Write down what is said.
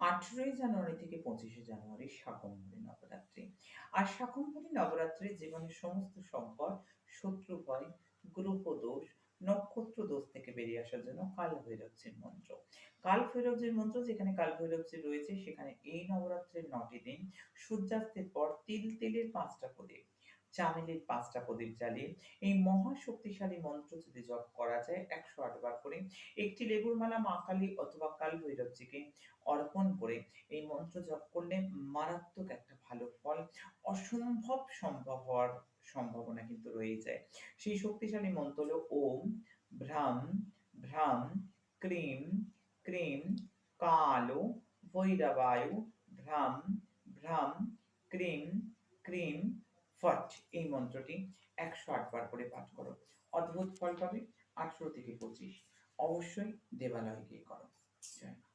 18ই জানুয়ারি থেকে 25শে জানুয়ারি শাকম্ভরী নবরাত্রি। আর শাকম্ভরী নবরাত্রি জীবনের সমস্ত সংকট, শত্রু ভয়, গ্রহ দোষ, নক্ষত্র দোষ থেকে বেরিয়ে আসার জন্য কালভৈরবজির মন্ত্র। কালভৈরবজির মন্ত্র যেখানে কালভৈরবজি রয়েছে সেখানে এই নবরাত্রির ৯ টি দিন সূর্যাস্তের পর তিলের ৫ টা প্রদীপ, চামেলির ৫ টা প্রদীপ জ্বালিয়ে এই মহা শক্তিশালী মন্ত্র যদি জপ করা যায় ১০৮ বার করে, একটি লেবুর মালা মা কালী অথবা কালভৈরবজিকে অর্পণ করে এই মন্ত্র জপ করলে মারাত্মক একটা ভালো ফল, অসম্ভব সম্ভব হওয়ার সম্ভাবনা কিন্তু রয়েই যায়। সেই শক্তিশালী মন্ত্র হলো ওম ভ্রাম ভ্রাম ক্রিম ক্রিম কালো ভৈরবায় ভ্রাম ভ্রাম ক্রিম ক্রিম ফট। এই মন্ত্রটি ১০৮ বার করে পাঠ করো। অদ্ভুত ফল পাবে। ১৮ থেকে ২৫ অবশ্যই দেবালয়ে গিয়ে করো। জয় মা।